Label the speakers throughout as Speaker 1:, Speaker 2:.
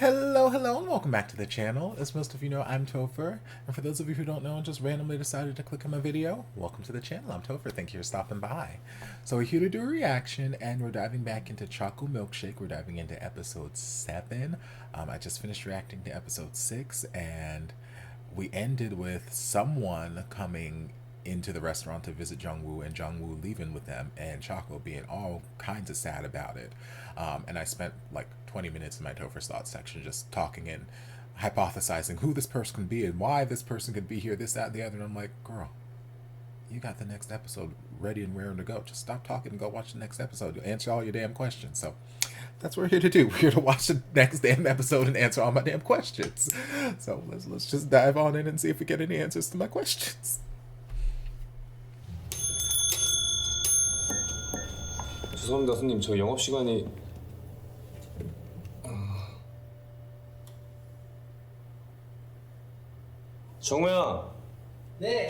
Speaker 1: Hello, hello, and welcome back to the channel. As most of you know, I'm Topher, and for those of you who don't know and just randomly decided to click on my video, welcome to the channel. I'm Topher. Thank you for stopping by. So we're here to do a reaction, and we're diving back into Choco-Milkshake. We're diving into episode 7. I just finished reacting to episode 6, and we ended with someone coming into the restaurant to visit Jungwoo and Jungwoo leaving with them and Choco being all kinds of sad about it. And I spent like 20 minutes in my Topher's Thoughts section just talking and hypothesizing who this person can be and why this person could be here, this, that, and the other. And I'm like, girl, you got the next episode ready and raring to go. Just stop talking and go watch the next episode. You'll answer all your damn questions. So that's what we're here to do. We're here to watch the next damn episode and answer all my damn questions. So let's just dive on in and see if we get any answers to my questions.
Speaker 2: 죄송합니다 손님 저 영업시간이 정우야
Speaker 3: 네.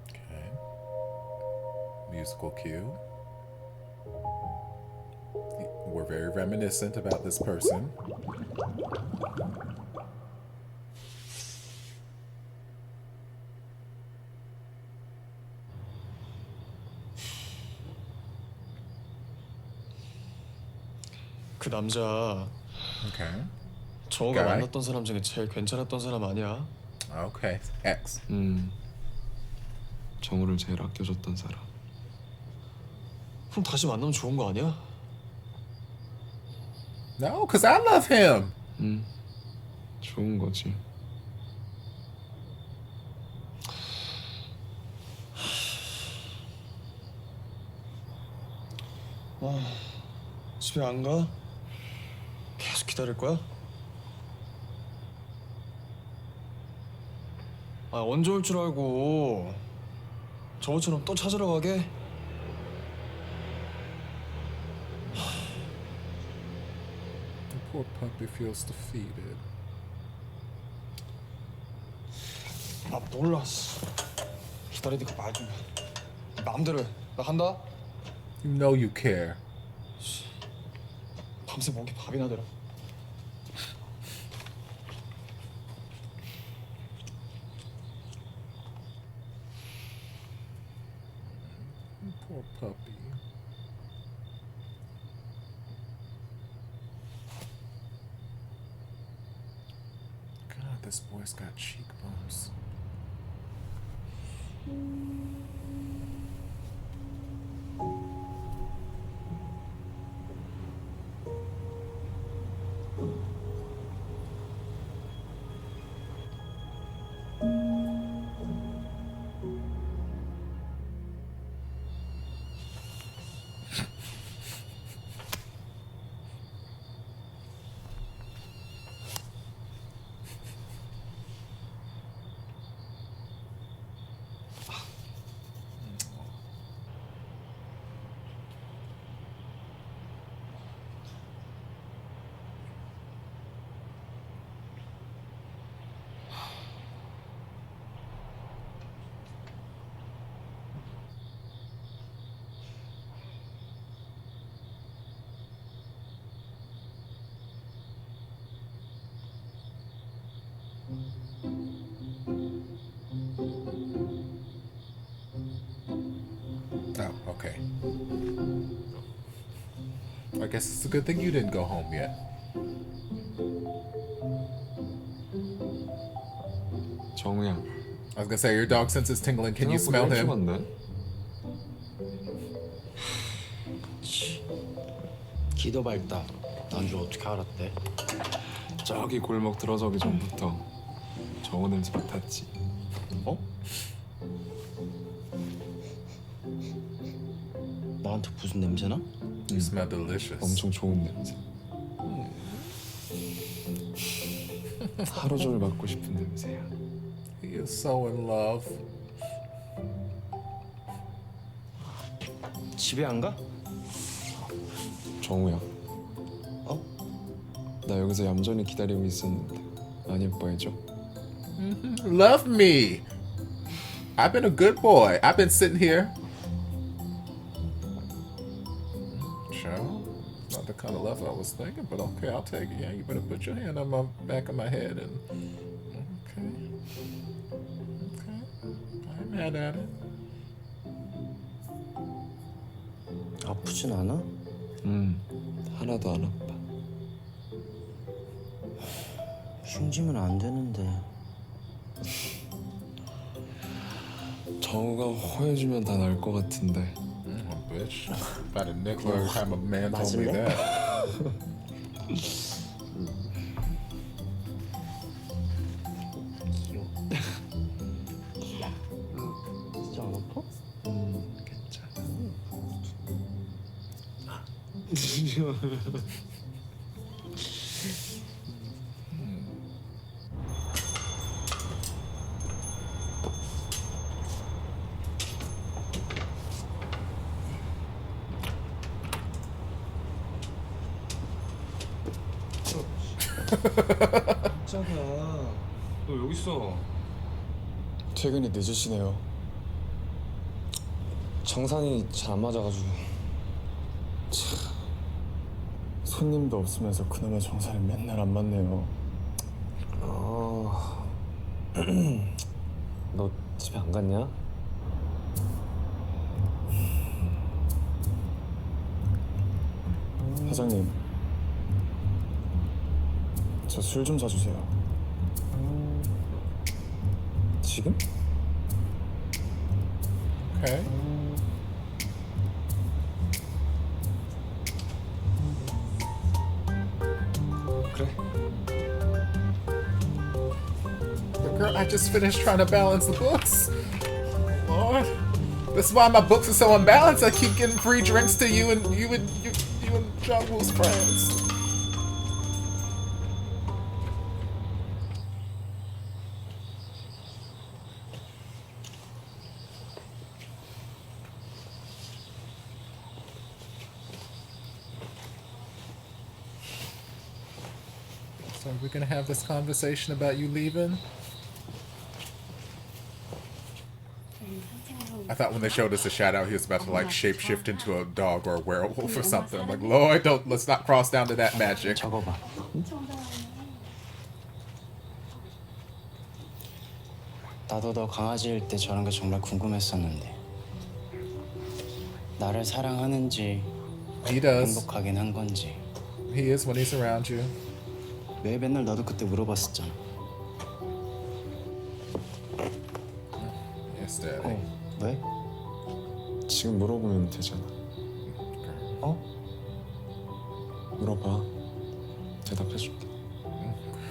Speaker 1: Okay. Musical cue. We're very reminiscent about this person.
Speaker 4: 그 남자
Speaker 1: Okay.
Speaker 4: 정우가
Speaker 1: Guy.
Speaker 4: 만났던 사람 중에 제일 괜찮았던 사람 아니야?
Speaker 1: Okay. X.
Speaker 2: 정우를 제일 아껴줬던 사람
Speaker 4: 그럼 다시 만나면 좋은 거 아니야?
Speaker 1: No, because I love him.
Speaker 2: 좋은 거지
Speaker 4: 집에 안 가? 계속 기다릴 거야? 아 언제 올 줄 알고 저번처럼 또 찾으러 가게?
Speaker 1: The poor puppy feels defeated.
Speaker 4: 나 몰라. 기다리니까 말 좀. 마음대로 해. 나 간다.
Speaker 1: You know you care.
Speaker 4: 밤새 먹은 게 밥이나 되라.
Speaker 1: Poor puppy. God, this boy's got cheekbones. Oh, okay. I guess it's a good thing you didn't go home yet.
Speaker 2: 정우야
Speaker 1: I was gonna say, your dog sense is tingling. Can you smell him?
Speaker 2: him?
Speaker 3: 기도 밝다. 난줄 어떻게 알았대?
Speaker 2: 저기 골목 들어서기 전부터 정우 냄새 맡았지
Speaker 3: 어? 나한테 무슨 냄새나?
Speaker 1: You smell delicious.
Speaker 2: 엄청 좋은 냄새 하루 종일 맡고 싶은 냄새야
Speaker 1: He is so in love.
Speaker 3: 집에 안 가?
Speaker 2: 정우야
Speaker 3: 어?
Speaker 2: 나 여기서 얌전히 기다리고 있었는데 안 예뻐해줘?
Speaker 1: Love me. I've been a good boy. I've been sitting here. not the kind of love I was thinking, but okay, I'll take it. Yeah, you better put your hand on my back of my head and okay. I ain't mad at it.
Speaker 3: 아프진 않아?
Speaker 2: 하나도 안 아파.
Speaker 3: 흉지면 안 되는데.
Speaker 2: 정우가 호해주면 다 나을 것 같은데.
Speaker 1: Bitch, about a nickel every time a man told me
Speaker 3: 맞을래?
Speaker 1: that.
Speaker 3: 귀여워. 진짜 안 아파?
Speaker 4: 깜짝이야. 너 여기 있어.
Speaker 2: 퇴근이 늦으시네요. 정산이 잘 안 맞아가지고. 참, 손님도 없으면서 그놈의 정산이 맨날 안 맞네요.
Speaker 3: 너 집에 안 갔냐?
Speaker 2: 사장님, 저 술 좀 사주세요. 지금?
Speaker 1: Okay.
Speaker 4: 그래.
Speaker 1: Girl, I just finished trying to balance the books. Lord, this is why my books are so unbalanced. I keep getting free drinks to you and John Woo's friends. So are we gonna have this conversation about you leaving? I thought when they showed us a shout out, he was about to like shapeshift into a dog or a werewolf or something. I'm like, Lord, let's not cross down to that magic.
Speaker 3: 적어봐. 나도 너 강아지일 때 저런 게 정말 궁금했었는데. 나를 사랑하는지
Speaker 1: He does.
Speaker 3: 행복하긴 한 건지.
Speaker 1: He is when he's around you.
Speaker 3: 왜 맨날 나도 그때 물어봤었잖아.
Speaker 1: Yes, Daddy.
Speaker 3: 왜?
Speaker 2: 지금 물어보면 되잖아.
Speaker 3: 어?
Speaker 2: 물어봐. 대답해줄게.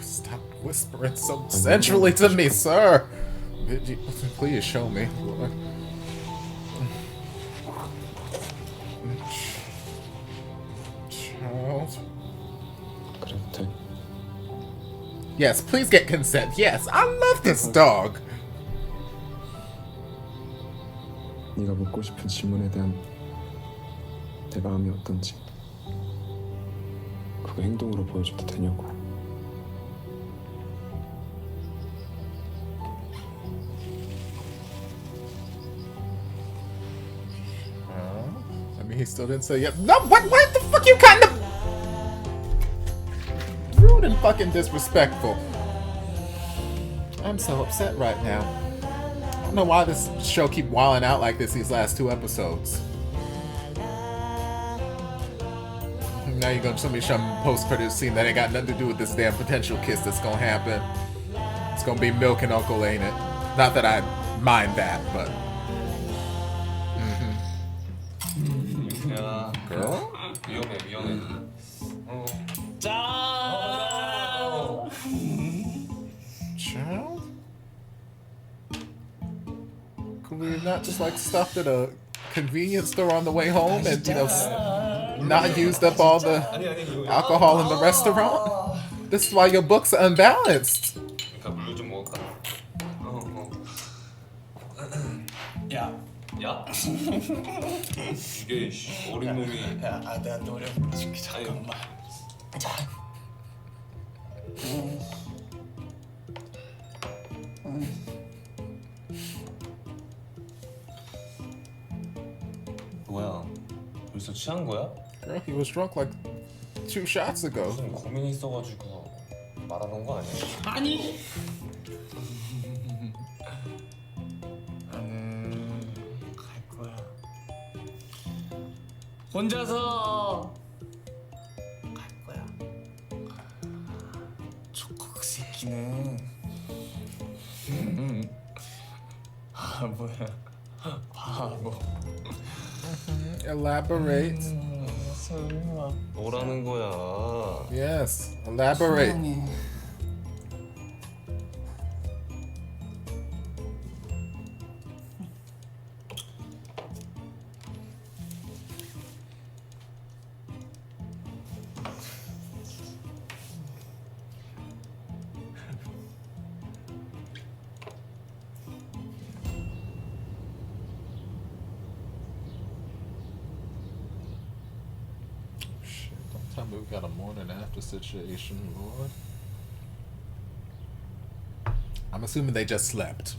Speaker 1: Stop whispering so sensually to me, sir. Please show me. Child.
Speaker 2: 그래도 돼.
Speaker 1: Yes, please get consent. Yes, I love this dog.
Speaker 2: 네가 묻고 싶은 질문에 대한 내 마음이 어떤지 그거 행동으로 보여줘도 되냐고.
Speaker 1: I mean, he still didn't say yes. No, what the fuck you kind of rude and fucking disrespectful. I'm so upset right now. I don't know why this show keep wilding out like this these last 2 episodes. Now you're gonna show me some post-credit scene that ain't got nothing to do with this damn potential kiss that's gonna happen. It's gonna be Milk and Uncle, ain't it? Not that I mind that, but
Speaker 4: 야,
Speaker 1: girl.
Speaker 4: 위험해.
Speaker 1: Child? Could we not just like stopped at a convenience store on the way home and, you know, not used up all the alcohol in the restaurant? This is why your books are unbalanced.
Speaker 4: 그러니까 물 좀 먹을까? 야. 이게 어린 놈이.
Speaker 5: 야, 내가 노래 불러줄게. 잠깐만.
Speaker 4: 뭐야? 벌써 취한 거야?
Speaker 1: Girl, he was drunk like 2 shots ago.
Speaker 2: 무슨 고민이 있어가지고 말하는 거 아니야?
Speaker 3: 아니.
Speaker 5: 나는 갈 거야.
Speaker 3: 혼자서.
Speaker 5: 갈 거야. 초코 그 새끼는 바보야. 바보.
Speaker 1: Elaborate.
Speaker 5: 설마.
Speaker 2: 뭐라는 거야?
Speaker 1: Yes, elaborate.
Speaker 3: 조용히.
Speaker 1: Shit, don't tell me we got a morning after situation, Lord. I'm assuming they just slept.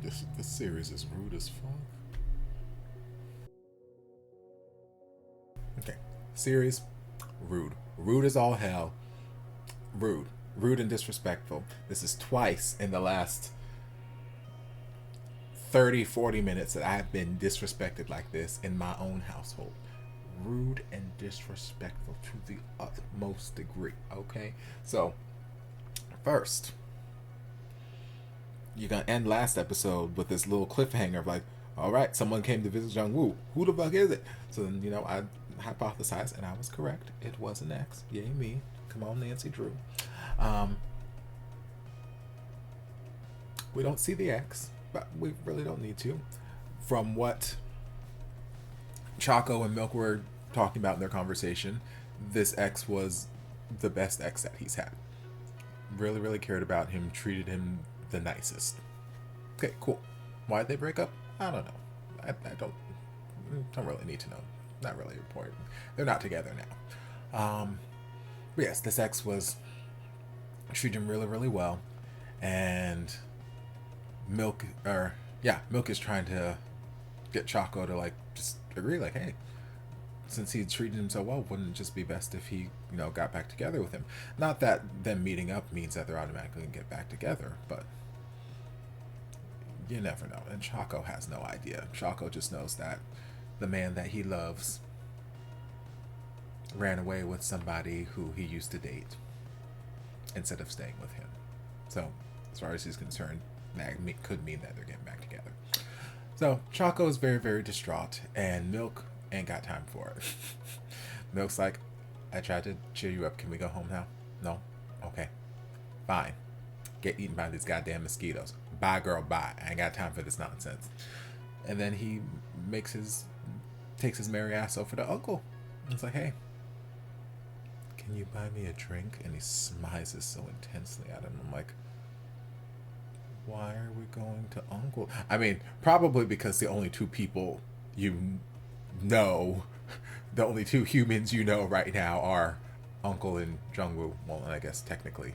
Speaker 1: This series is rude as fuck. Okay, series, rude. Rude as all hell. Rude. Rude and disrespectful. This is twice in the last 30-40 minutes that I've been disrespected like this in my own household. Rude and disrespectful to the utmost degree. Okay, so first you're gonna end last episode with this little cliffhanger of like, all right, someone came to visit Jung-woo. Who the fuck is it? So then, you know, I hypothesized and I was correct. It was an ex. Yay me. Come on, Nancy Drew. We don't see the ex, but we really don't need to. From what Choco and Milk were talking about in their conversation, this ex was the best ex that he's had. Really, really cared about him, treated him the nicest. Okay, cool. Why'd they break up? I don't know. I don't really need to know. Not really important. They're not together now. But yes, this ex was treated him really, really well, and Milk is trying to get Choco to like just agree, like, hey, since he treated him so well, wouldn't it just be best if he, you know, got back together with him? Not that them meeting up means that they're automatically gonna get back together, but you never know. And Choco has no idea. Choco just knows that the man that he loves ran away with somebody who he used to date instead of staying with him. So as far as he's concerned, that could mean that they're getting back together. So Choco is very, very distraught, and Milk ain't got time for it. Milk's like, I tried to cheer you up. Can we go home now? No? Okay. Fine. Get eaten by these goddamn mosquitoes. Bye, girl, bye. I ain't got time for this nonsense. And then he takes his merry ass over to Uncle. It's like, hey, can you buy me a drink? And he smiles so intensely at him. I'm like, why are we going to Uncle? I mean, probably because the only two people you know, the only two humans you know right now are Uncle and Jung-woo. Well, and I guess technically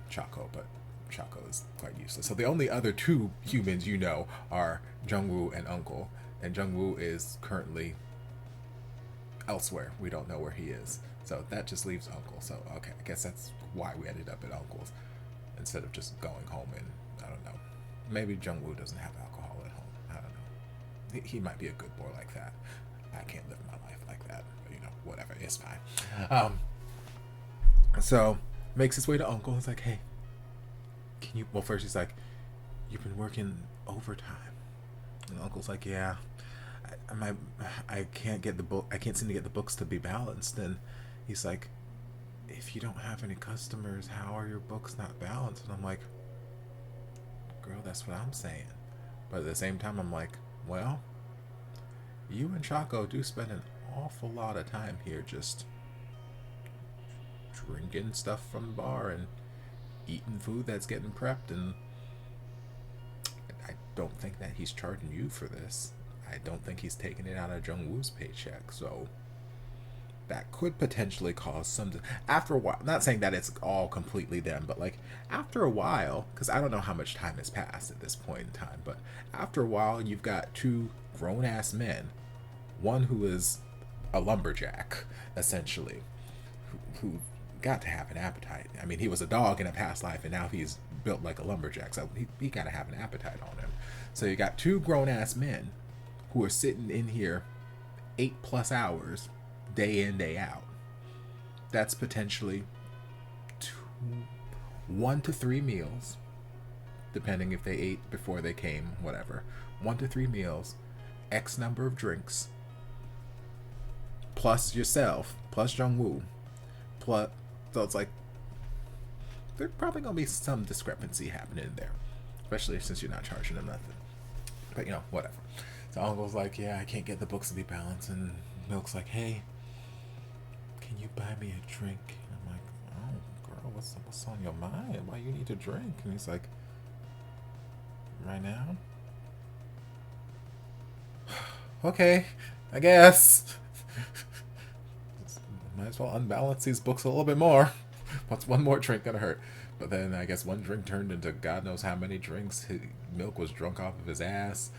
Speaker 1: Choco, but Choco is quite useless. So the only other two humans you know are Jung-woo and Uncle, and Jung-woo is currently elsewhere. We don't know where he is. So that just leaves Uncle. So, okay, I guess that's why we ended up at Uncle's instead of just going home and, I don't know, maybe Jung-woo doesn't have alcohol at home. I don't know. He might be a good boy like that. I can't live my life like that. But, you know, whatever. It's fine. So, makes his way to Uncle. He's like, hey, can you... Well, first he's like, you've been working overtime. And Uncle's like, yeah. I can't get the book. I can't seem to get the books to be balanced. And he's like, if you don't have any customers, how are your books not balanced? And I'm like, girl, that's what I'm saying. But at the same time, I'm like, well, you and Choco do spend an awful lot of time here just drinking stuff from the bar and eating food that's getting prepped, and I don't think that he's charging you for this. I don't think he's taking it out of Jung-woo's paycheck, so that could potentially cause some, after a while, not saying that it's all completely them, but like after a while, because I don't know how much time has passed at this point in time, but after a while you've got two grown-ass men, one who is a lumberjack essentially, who got to have an appetite. I mean, he was a dog in a past life and now he's built like a lumberjack, so he got to have an appetite on him. So you got two grown-ass men who are sitting in here 8+ hours day in, day out. That's potentially 1 to 3 meals, depending if they ate before they came, whatever. 1 to 3 meals, X number of drinks, plus yourself, plus Jungwoo, plus, so it's like there's probably gonna be some discrepancy happening there, especially since you're not charging them nothing. But you know, whatever. So Uncle's like, yeah, I can't get the books to be balanced, and Milk's like, hey, can you buy me a drink? And I'm like, oh, girl, what's on your mind? Why you need to drink? And he's like, right now? Okay, I guess. Might as well unbalance these books a little bit more. What's one more drink gonna hurt? But then I guess one drink turned into God knows how many drinks. Milk was drunk off of his ass.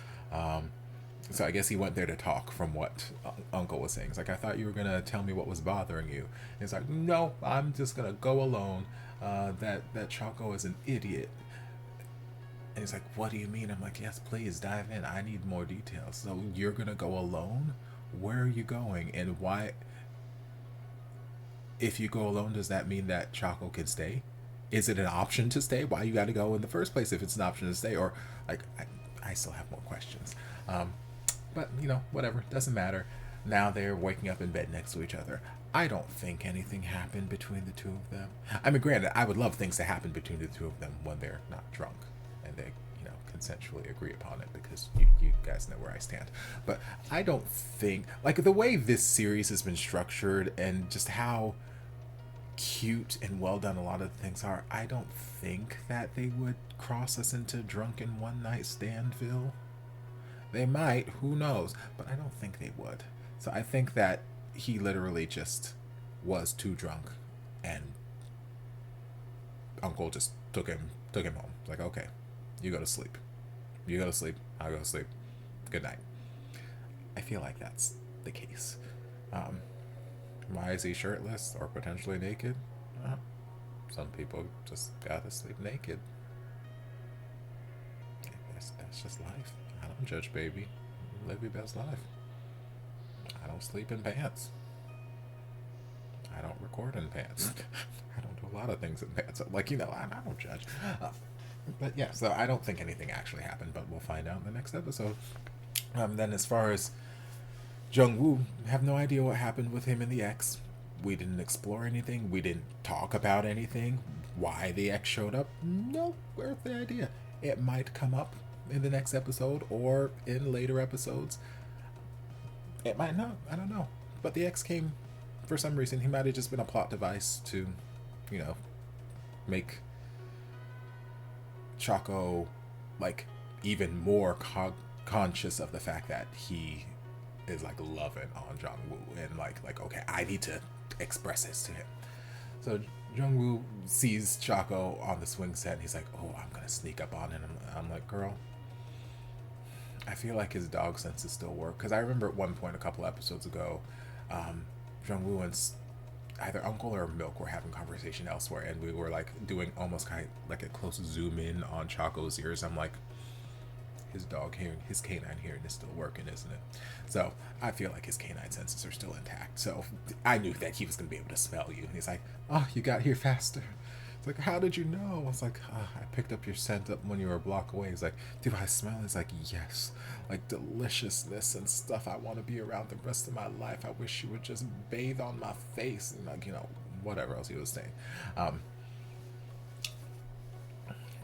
Speaker 1: So I guess he went there to talk, from what Uncle was saying. It's like, I thought you were going to tell me what was bothering you. And it's like, no, I'm just going to go alone. That Choco is an idiot. And he's like, what do you mean? I'm like, yes, please dive in. I need more details. So you're going to go alone? Where are you going? And why? If you go alone, does that mean that Choco can stay? Is it an option to stay? Why you got to go in the first place if it's an option to stay? Or like, I still have more questions. But, you know, whatever. Doesn't matter. Now they're waking up in bed next to each other. I don't think anything happened between the two of them. I mean, granted, I would love things to happen between the two of them when they're not drunk and they, you know, consensually agree upon it, because you guys know where I stand. But I don't think, like, the way this series has been structured and just how cute and well done a lot of the things are, I don't think that they would cross us into drunken one-night standville. They might, who knows, but I don't think they would. So I think that he literally just was too drunk and Uncle just took him home. Like, okay, you go to sleep. You go to sleep, I'll go to sleep. Good night. I feel like that's the case. Why is he shirtless or potentially naked? Some people just gotta sleep naked. That's just life. I don't judge, baby. Live your best life. I don't sleep in pants. I don't record in pants. I don't do a lot of things in pants. Like, you know, I don't judge. But yeah, so I don't think anything actually happened, but we'll find out in the next episode. Then as far as Jungwoo, have no idea what happened with him and the ex. We didn't explore anything. We didn't talk about anything. Why the ex showed up? No earthly idea. It might come up in the next episode or in later episodes. It might not. I don't know. But the ex came for some reason. He might have just been a plot device to, you know, make Choco like even more conscious of the fact that he is like loving on Jungwoo and like okay, I need to express this to him. So Jungwoo sees Choco on the swing set and he's like, oh, I'm gonna sneak up on him. I'm like, girl, I feel like his dog senses still work, because I remember at one point a couple episodes ago, Jungwoo and either Uncle or Milk were having conversation elsewhere, and we were like doing almost kind of like a close zoom in on Choco's ears. I'm like, his dog hearing, his canine hearing is still working, isn't it? So I feel like his canine senses are still intact. So I knew that he was going to be able to smell you. And he's like, oh, you got here faster. It's like, how did you know? I was like, I picked up your scent up when you were a block away. He's like, do I smell? He's like, yes. Like deliciousness and stuff I want to be around the rest of my life. I wish you would just bathe on my face. And like, you know, whatever else he was saying. And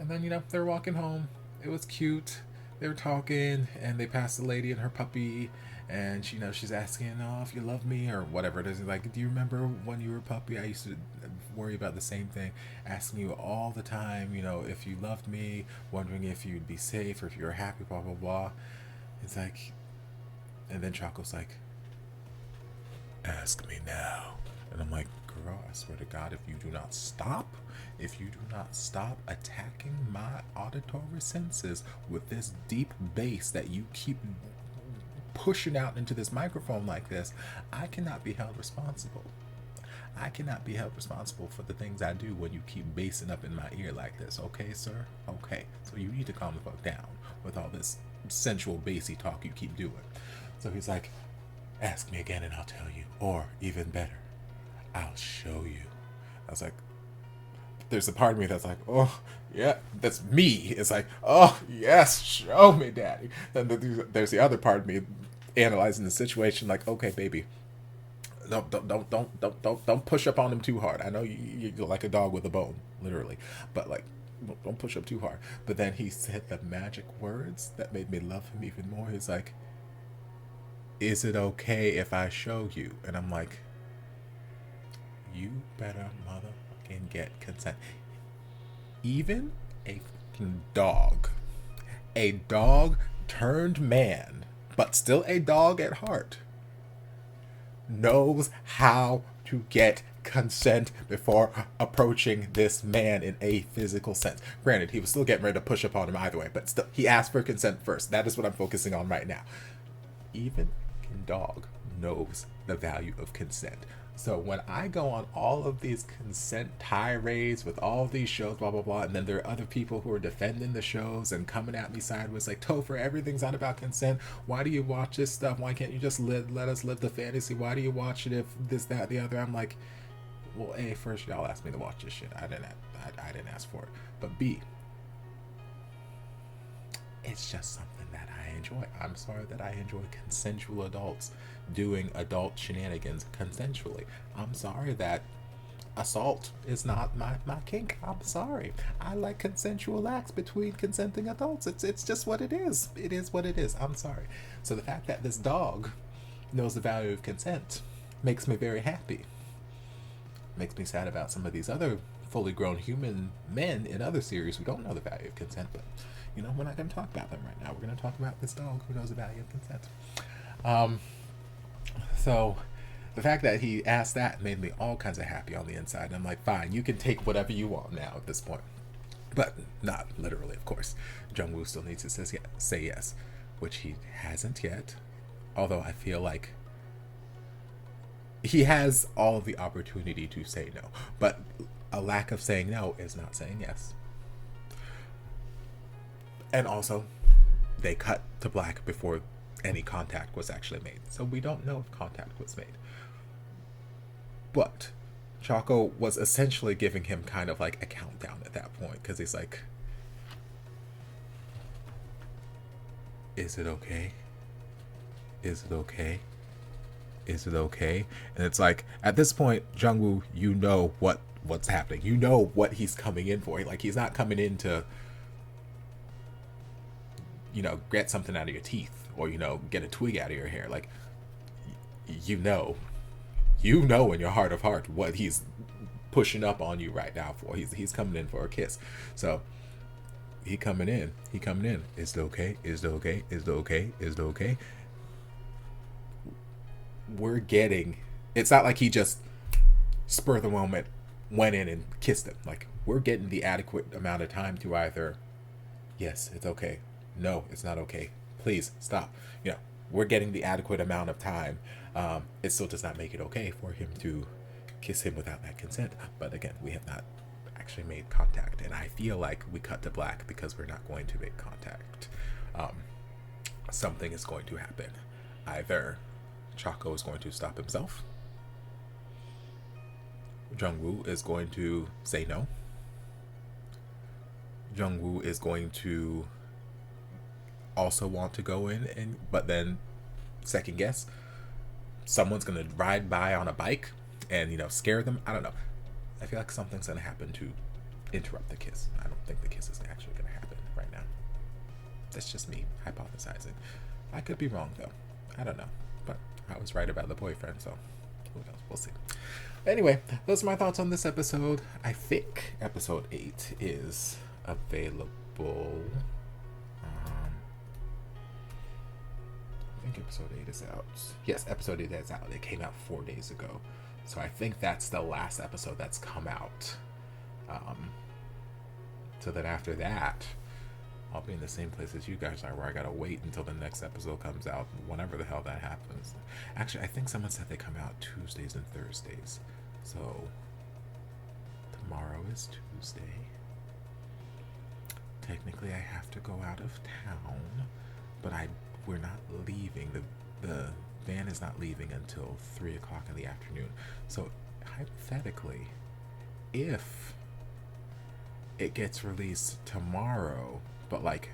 Speaker 1: then, you know, they're walking home. It was cute. They were talking, and they passed the lady and her puppy, and she, you know, she's asking, oh, if you love me, or whatever it is. Like, do you remember when you were a puppy? I used to worry about the same thing, asking you all the time, you know, if you loved me, wondering if you'd be safe, or if you were happy, blah, blah, blah. It's like, and then Choco's like, ask me now. And I'm like, girl, I swear to God, if you do not stop attacking my auditory senses with this deep bass that you keep pushing out into this microphone like this, I cannot be held responsible. I cannot be held responsible for the things I do when you keep bassing up in my ear like this. Okay, sir? Okay. So you need to calm the fuck down with all this sensual bassy talk you keep doing. So he's like, ask me again and I'll tell you. Or even better, I'll show you. I was like, there's a part of me that's like, oh, yeah, that's me. It's like, oh, yes, show me, daddy. Then there's the other part of me analyzing the situation like, okay, baby, don't push up on him too hard. I know you're like a dog with a bone, literally, but like, don't push up too hard. But then he said the magic words that made me love him even more. He's like, is it okay if I show you? And I'm like, you better motherfucking get consent. Even a dog turned man, but still a dog at heart, knows how to get consent before approaching this man in a physical sense. Granted, he was still getting ready to push upon him either way, but still, he asked for consent first. That is what I'm focusing on right now. Even a dog knows the value of consent. So when I go on all of these consent tirades with all these shows, blah, blah, blah, and then there are other people who are defending the shows and coming at me sideways like, Topher, everything's not about consent. Why do you watch this stuff? Why can't you just let us live the fantasy? Why do you watch it if this, that, the other? I'm like, well, A, first, y'all asked me to watch this shit. I didn't ask for it. But B, it's just something that I enjoy. I'm sorry that I enjoy consensual adults doing adult shenanigans consensually. I'm sorry that assault is not my kink. I'm sorry. I like consensual acts between consenting adults. It's just what it is. It is what it is. I'm sorry. So the fact that this dog knows the value of consent makes me very happy. Makes me sad about some of these other fully grown human men in other series who don't know the value of consent, but you know, we're not going to talk about them right now. We're going to talk about this dog who knows the value of consent. So the fact that he asked that made me all kinds of happy on the inside. And I'm like, fine, you can take whatever you want now at this point. But not literally, of course. Jungwoo still needs to say yes, which he hasn't yet. Although I feel like he has all of the opportunity to say no. But a lack of saying no is not saying yes. And also, they cut to black before any contact was actually made. So we don't know if contact was made. But Choco was essentially giving him kind of like a countdown at that point. Because he's like, is it okay? Is it okay? Is it okay? And it's like, at this point, Jungwoo, you know what's happening. You know what he's coming in for. Like, he's not coming in to, you know, get something out of your teeth or, you know, get a twig out of your hair. Like, you know in your heart of heart what he's pushing up on you right now for. He's coming in for a kiss. So he coming in. Is it okay? Is it okay? Is it okay? Is it okay? We're getting, it's not like he just spur of the moment went in and kissed him. Like, we're getting the adequate amount of time to either, yes, it's okay. No, it's not okay. Please stop. You know, we're getting the adequate amount of time. It still does not make it okay for him to kiss him without that consent. But again, we have not actually made contact. And I feel like we cut to black because we're not going to make contact. Something is going to happen. Either Choco is going to stop himself. Jungwoo is going to say no. Jungwoo is going to also want to go in, but then second guess. Someone's gonna ride by on a bike and, you know, scare them. I don't know. I feel like something's gonna happen to interrupt the kiss. I don't think the kiss is actually gonna happen right now. That's just me hypothesizing. I could be wrong though. I don't know. But I was right about the boyfriend, so who knows? We'll see. Anyway, those are my thoughts on this episode. I think episode 8 is available. think episode 8 is out. Yes, episode 8 is out. It came out 4 days ago. So I think that's the last episode that's come out. So then after that, I'll be in the same place as you guys are, where I gotta wait until the next episode comes out, whenever the hell that happens. Actually, I think someone said they come out Tuesdays and Thursdays. So tomorrow is Tuesday. Technically, I have to go out of town, but we're not leaving. The van is not leaving until 3 o'clock in the afternoon. So hypothetically, if it gets released tomorrow, but like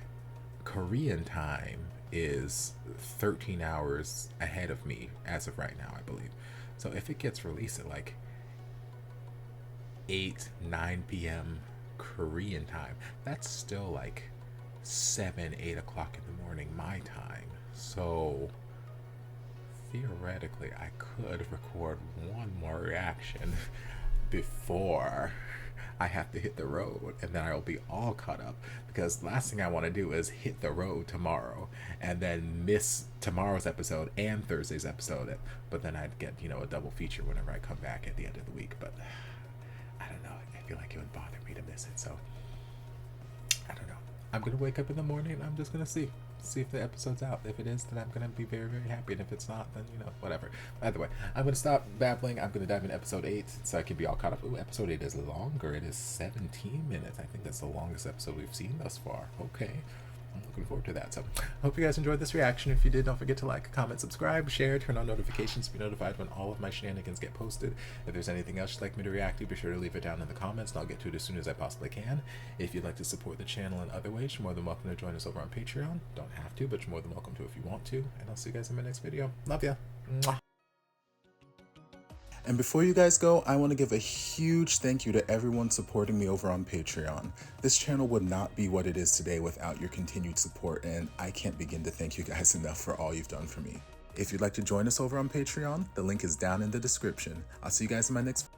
Speaker 1: Korean time is 13 hours ahead of me as of right now, I believe. So if it gets released at like 8-9 p.m. Korean time, that's still like 7-8 o'clock in the morning my time. So theoretically I could record one more reaction before I have to hit the road, and then I'll be all caught up, because the last thing I want to do is hit the road tomorrow and then miss tomorrow's episode and Thursday's episode, but then I'd get, you know, a double feature whenever I come back at the end of the week. But I don't know, I feel like it would bother me to miss it, so I don't know. I'm gonna wake up in the morning and I'm just gonna see if the episode's out. If it is, then I'm gonna be very, very happy, and if it's not, then, you know, whatever. Either way, I'm gonna stop babbling. I'm gonna dive into episode 8 so I can be all caught up. Ooh, episode 8 is longer. It is 17 minutes. I think that's the longest episode we've seen thus far. Okay, I'm looking forward to that. So I hope you guys enjoyed this reaction. If you did, don't forget to like, comment, subscribe, share, turn on notifications to be notified when all of my shenanigans get posted. If there's anything else you'd like me to react to, be sure to leave it down in the comments, and I'll get to it as soon as I possibly can. If you'd like to support the channel in other ways, you're more than welcome to join us over on Patreon. Don't have to, but you're more than welcome to if you want to. And I'll see you guys in my next video. Love ya. Mwah.
Speaker 2: And before you guys go, I want to give a huge thank you to everyone supporting me over on Patreon. This channel would not be what it is today without your continued support, and I can't begin to thank you guys enough for all you've done for me. If you'd like to join us over on Patreon, the link is down in the description. I'll see you guys in my next